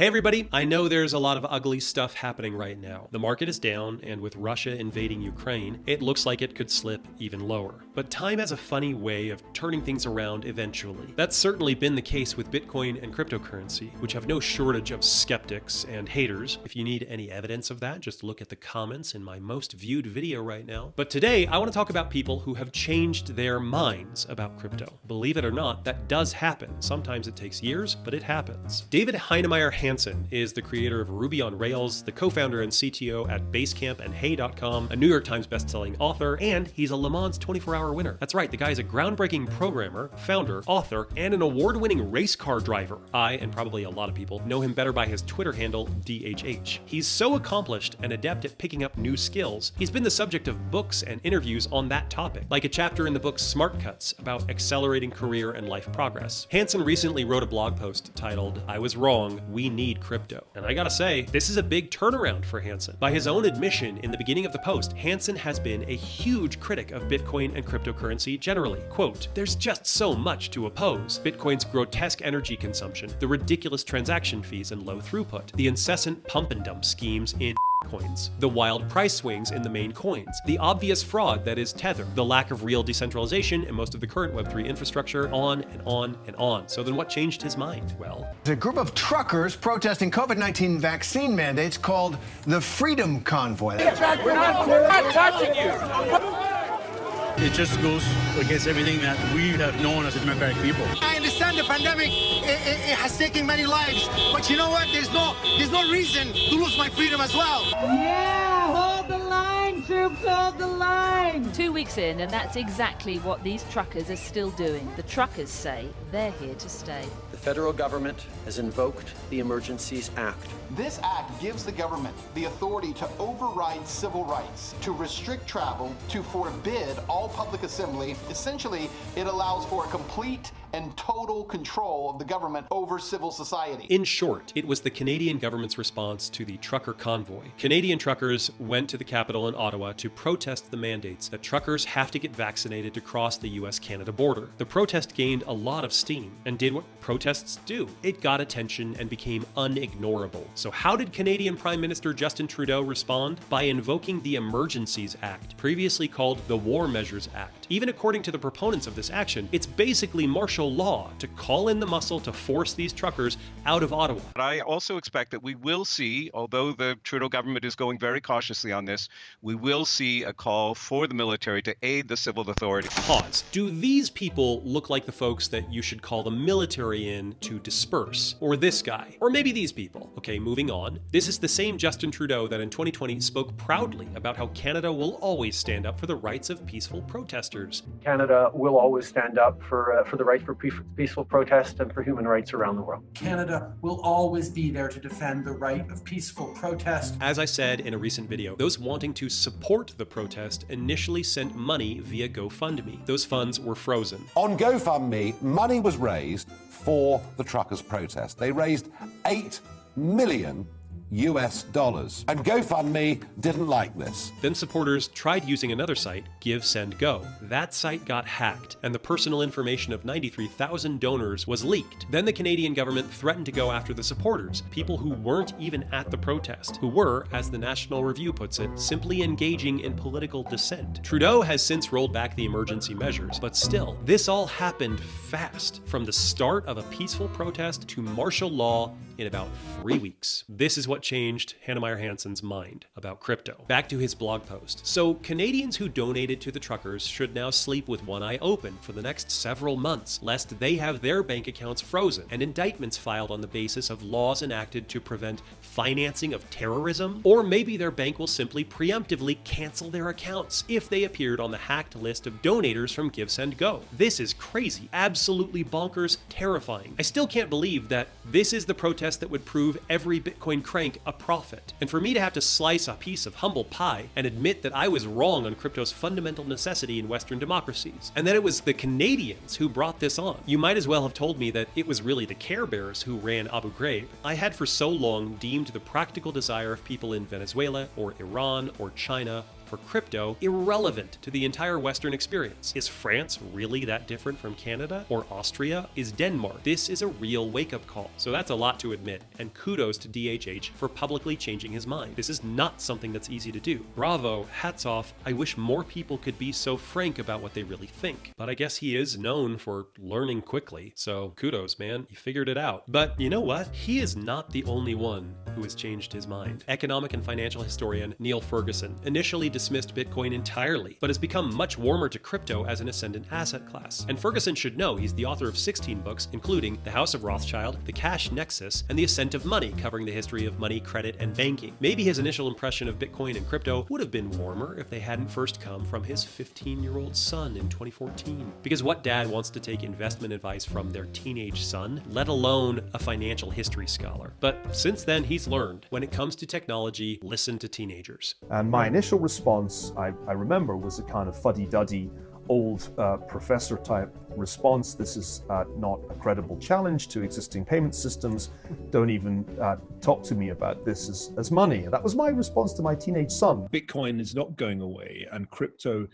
Hey everybody, I know there's a lot of ugly stuff happening right now. The market is down, and with Russia invading Ukraine, it looks like it could slip even lower. But time has a funny way of turning things around eventually. That's certainly been the case with Bitcoin and cryptocurrency, which have no shortage of skeptics and haters. If you need any evidence of that, just look at the comments in my most viewed video right now. But today, I want to talk about people who have changed their minds about crypto. Believe it or not, that does happen. Sometimes it takes years, but it happens. David Heinemeier Hansson is the creator of Ruby on Rails, the co-founder and CTO at Basecamp and Hey.com, a New York Times bestselling author, and he's a Le Mans 24-hour winner. That's right, the guy's a groundbreaking programmer, founder, author, and an award-winning race car driver. I, and probably a lot of people, know him better by his Twitter handle, DHH. He's so accomplished and adept at picking up new skills, he's been the subject of books and interviews on that topic, like a chapter in the book Smart Cuts about accelerating career and life progress. Hansson recently wrote a blog post titled, "I Was Wrong, We Need Crypto." And I gotta say, this is a big turnaround for Hansson. By his own admission in the beginning of the post, Hansson has been a huge critic of Bitcoin and cryptocurrency generally. Quote, "There's just so much to oppose. Bitcoin's grotesque energy consumption, the ridiculous transaction fees and low throughput, the incessant pump and dump schemes in coins, the wild price swings in the main coins, the obvious fraud that is Tether, the lack of real decentralization in most of the current Web3 infrastructure, on and on and on." So then what changed his mind? Well, a group of truckers protesting COVID-19 vaccine mandates called the Freedom Convoy. We're not touching you. It just goes against everything that we have known as democratic people. I understand the pandemic, it has taken many lives, but you know what? There's no reason to lose my freedom as well. Yeah, hold the line, troops, hold the line. 2 weeks in, and that's exactly what these truckers are still doing. The truckers say they're here to stay. The federal government has invoked the Emergencies Act. This act gives the government the authority to override civil rights, to restrict travel, to forbid all public assembly. Essentially, it allows for a complete and total control of the government over civil society. in short, it was the Canadian government's response to the trucker convoy. Canadian truckers went to the capital in Ottawa to protest the mandates that truckers have to get vaccinated to cross the US-Canada border. The protest gained a lot of steam and did what protests do. It got attention and became unignorable. So how did Canadian Prime Minister Justin Trudeau respond? By invoking the Emergencies Act, previously called the War Measures Act. Even according to the proponents of this action, it's basically martial law to call in the muscle to force these truckers out of Ottawa. But I also expect that we will see, although the Trudeau government is going very cautiously on this, we will see a call for the military to aid the civil authorities. Pause. Do these people look like the folks that you should call the military in to disperse? Or this guy? Or maybe these people? Okay, moving on. This is the same Justin Trudeau that in 2020 spoke proudly about how Canada will always stand up for the rights of peaceful protesters. Canada will always stand up for the right for peaceful protest and for human rights around the world. Canada will always be there to defend the right of peaceful protest. As I said in a recent video, those wanting to support the protest initially sent money via GoFundMe. Those funds were frozen. On GoFundMe, money was raised for the truckers' protest. They raised $8 million. And GoFundMe didn't like this. Then supporters tried using another site, Give Send Go. That site got hacked, and the personal information of 93,000 donors was leaked. Then the Canadian government threatened to go after the supporters, people who weren't even at the protest, who were, as the National Review puts it, simply engaging in political dissent. Trudeau has since rolled back the emergency measures, but still, this all happened fast, from the start of a peaceful protest to martial law in about 3 weeks. This is what changed Heinemeier Hansson's mind about crypto. Back to his blog post. So Canadians who donated to the truckers should now sleep with one eye open for the next several months, lest they have their bank accounts frozen and indictments filed on the basis of laws enacted to prevent financing of terrorism, or maybe their bank will simply preemptively cancel their accounts if they appeared on the hacked list of donators from Give Send Go. This is crazy, absolutely bonkers, terrifying. I still can't believe that this is the protest that would prove every Bitcoin crank a prophet. And for me to have to slice a piece of humble pie and admit that I was wrong on crypto's fundamental necessity in Western democracies, and that it was the Canadians who brought this on. You might as well have told me that it was really the Care Bears who ran Abu Ghraib. I had for so long deemed the practical desire of people in Venezuela or Iran or China for crypto irrelevant to the entire Western experience. Is France really that different from Canada or Austria? Is Denmark? This is a real wake-up call. So that's a lot to admit, and kudos to DHH for publicly changing his mind. This is not something that's easy to do. Bravo, hats off. I wish more people could be so frank about what they really think. But I guess he is known for learning quickly, so kudos, man. He figured it out. But you know what? He is not the only one who has changed his mind. Economic and financial historian Neil Ferguson initially dismissed Bitcoin entirely, but has become much warmer to crypto as an ascendant asset class. And Ferguson should know he's the author of 16 books, including The House of Rothschild, The Cash Nexus, and The Ascent of Money, covering the history of money, credit, and banking. Maybe his initial impression of Bitcoin and crypto would have been warmer if they hadn't first come from his 15-year-old son in 2014. Because what dad wants to take investment advice from their teenage son, let alone a financial history scholar? But since then, he's learned, when it comes to technology, listen to teenagers. And my initial response, I remember, was a kind of fuddy-duddy, old professor type response. This is not a credible challenge to existing payment systems. Don't even talk to me about this as money. And that was my response to my teenage son. Bitcoin is not going away, and crypto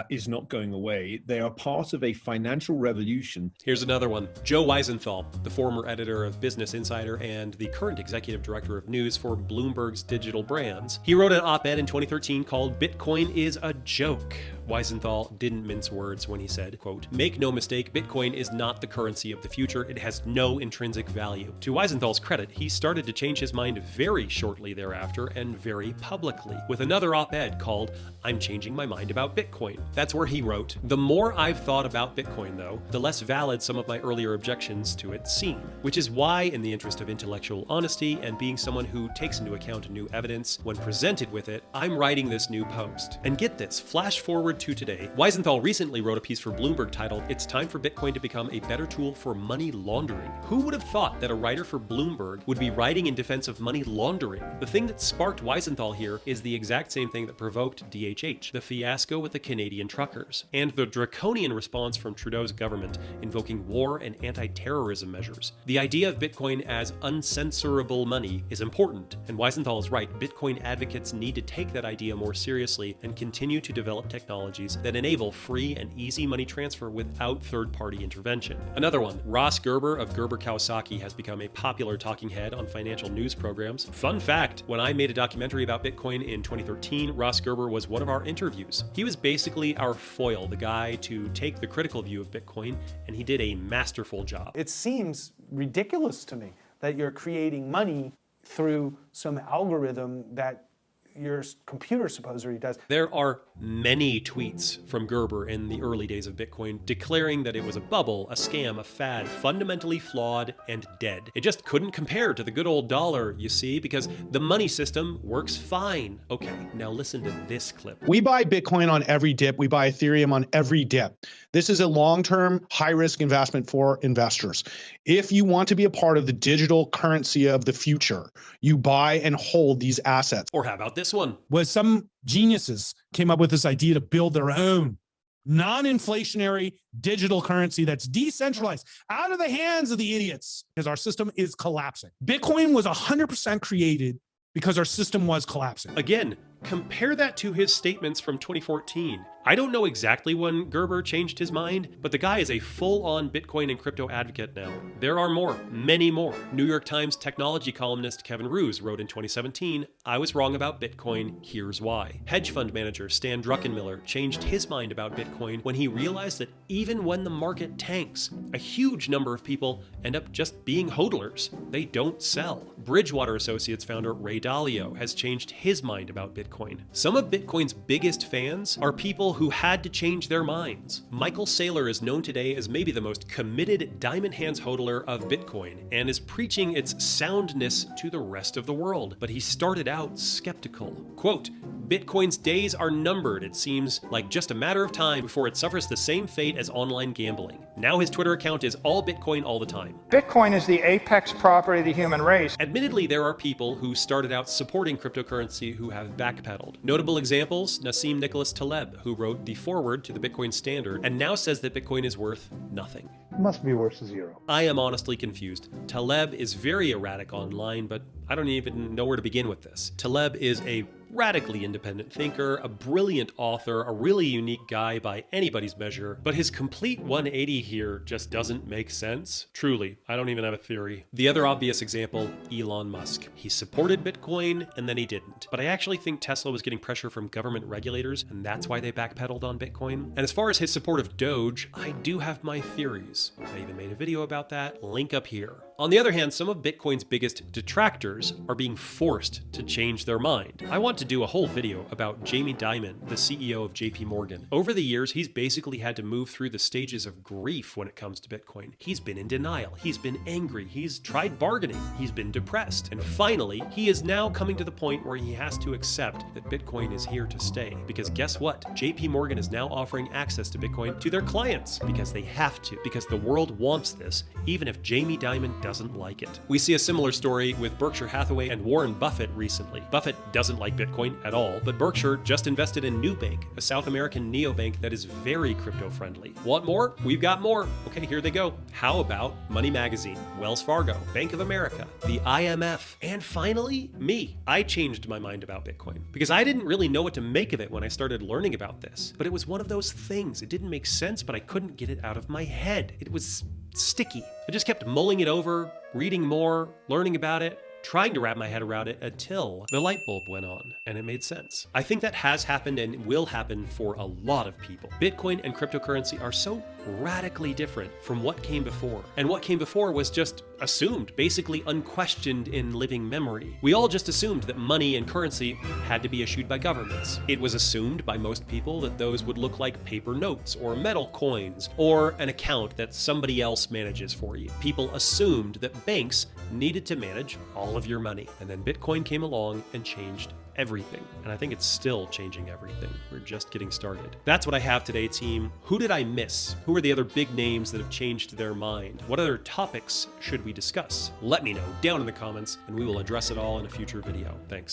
is not going away. They are part of a financial revolution. Here's another one. Joe Weisenthal, the former editor of Business Insider and the current executive director of news for Bloomberg's digital brands. He wrote an op-ed in 2013 called "Bitcoin is a Joke." Weisenthal didn't mince words when he said, quote, "Make no mistake, Bitcoin is not the currency of the future. It has no intrinsic value." To Weisenthal's credit, he started to change his mind very shortly thereafter and very publicly, with another op-ed called "I'm Changing My Mind About Bitcoin." That's where he wrote, "The more I've thought about Bitcoin, though, the less valid some of my earlier objections to it seem," which is why, in the interest of intellectual honesty and being someone who takes into account new evidence when presented with it, I'm writing this new post. And get this, flash forward to today, Weisenthal recently wrote a piece for Bloomberg titled, "It's time for Bitcoin to become a better tool for money laundering." Who would have thought that a writer for Bloomberg would be writing in defense of money laundering? The thing that sparked Weisenthal here is the exact same thing that provoked DHH, the fiasco with the Canadian truckers, and the draconian response from Trudeau's government invoking war and anti-terrorism measures. The idea of Bitcoin as uncensorable money is important, and Weisenthal is right. Bitcoin advocates need to take that idea more seriously and continue to develop technologies that enable free and easy money transfer without third-party intervention. Another one, Ross Gerber of Gerber Kawasaki has become a popular talking head on financial news programs. Fun fact, when I made a documentary about Bitcoin in 2013, Ross Gerber was one of our interviews. He was basically our foil, the guy to take the critical view of Bitcoin, and he did a masterful job. It seems ridiculous to me that you're creating money through some algorithm that your computer supposedly does. There are many tweets from Gerber in the early days of Bitcoin declaring that it was a bubble, a scam, a fad, fundamentally flawed and dead. It just couldn't compare to the good old dollar, you see, because the money system works fine. Okay, now listen to this clip. We buy Bitcoin on every dip. We buy Ethereum on every dip. This is a long-term, high-risk investment for investors. If you want to be a part of the digital currency of the future, you buy and hold these assets. Or how about this one? Was some geniuses came up with this idea to build their own non-inflationary digital currency that's decentralized, out of the hands of the idiots, because our system is collapsing. Bitcoin was 100% created because our system was collapsing. Again, compare that to his statements from 2014. I don't know exactly when Gerber changed his mind, but the guy is a full-on Bitcoin and crypto advocate now. There are more, many more. New York Times technology columnist Kevin Roos wrote in 2017, "I was wrong about Bitcoin, here's why." Hedge fund manager Stan Druckenmiller changed his mind about Bitcoin when he realized that even when the market tanks, a huge number of people end up just being hodlers. They don't sell. Bridgewater Associates founder Ray Dalio has changed his mind about Bitcoin. Some of Bitcoin's biggest fans are people who had to change their minds. Michael Saylor is known today as maybe the most committed diamond hands hodler of Bitcoin and is preaching its soundness to the rest of the world. But he started out skeptical. Quote, "Bitcoin's days are numbered. It seems like just a matter of time before it suffers the same fate as online gambling." Now his Twitter account is all Bitcoin all the time. Bitcoin is the apex property of the human race. Admittedly, there are people who started out supporting cryptocurrency who have backpedaled. Notable examples, Nassim Nicholas Taleb, who wrote the foreword to the Bitcoin Standard and now says that Bitcoin is worth nothing. It must be worth zero. I am honestly confused. Taleb is very erratic online, but I don't even know where to begin with this. Taleb is a radically independent thinker, a brilliant author, a really unique guy by anybody's measure, but his complete 180 here just doesn't make sense. Truly, I don't even have a theory. The other obvious example, Elon Musk. He supported Bitcoin and then he didn't. But I actually think Tesla was getting pressure from government regulators and that's why they backpedaled on Bitcoin. And as far as his support of Doge, I do have my theories. I even made a video about that, link up here. On the other hand, some of Bitcoin's biggest detractors are being forced to change their mind. I want to do a whole video about Jamie Dimon, the CEO of JP Morgan. Over the years, he's basically had to move through the stages of grief when it comes to Bitcoin. He's been in denial, he's been angry, he's tried bargaining, he's been depressed, and finally, he is now coming to the point where he has to accept that Bitcoin is here to stay. Because guess what? JP Morgan is now offering access to Bitcoin to their clients because they have to, because the world wants this, even if Jamie Dimon doesn't like it. We see a similar story with Berkshire Hathaway and Warren Buffett recently. Buffett doesn't like Bitcoin at all, but Berkshire just invested in Nubank, a South American neobank that is very crypto-friendly. Want more? We've got more. Okay, here they go. How about Money Magazine, Wells Fargo, Bank of America, the IMF, and finally, me. I changed my mind about Bitcoin because I didn't really know what to make of it when I started learning about this, but it was one of those things. It didn't make sense, but I couldn't get it out of my head. It was sticky. I just kept mulling it over, reading more, learning about it, trying to wrap my head around it until the light bulb went on and it made sense. I think that has happened and will happen for a lot of people. Bitcoin and cryptocurrency are so radically different from what came before. And what came before was just assumed, basically unquestioned in living memory. We all just assumed that money and currency had to be issued by governments. It was assumed by most people that those would look like paper notes or metal coins or an account that somebody else manages for you. People assumed that banks needed to manage all of your money. And then Bitcoin came along and changed everything. And I think it's still changing everything. We're just getting started. That's what I have today, team. Who did I miss? Who are the other big names that have changed their mind? What other topics should we discuss? Let me know down in the comments and we will address it all in a future video. Thanks.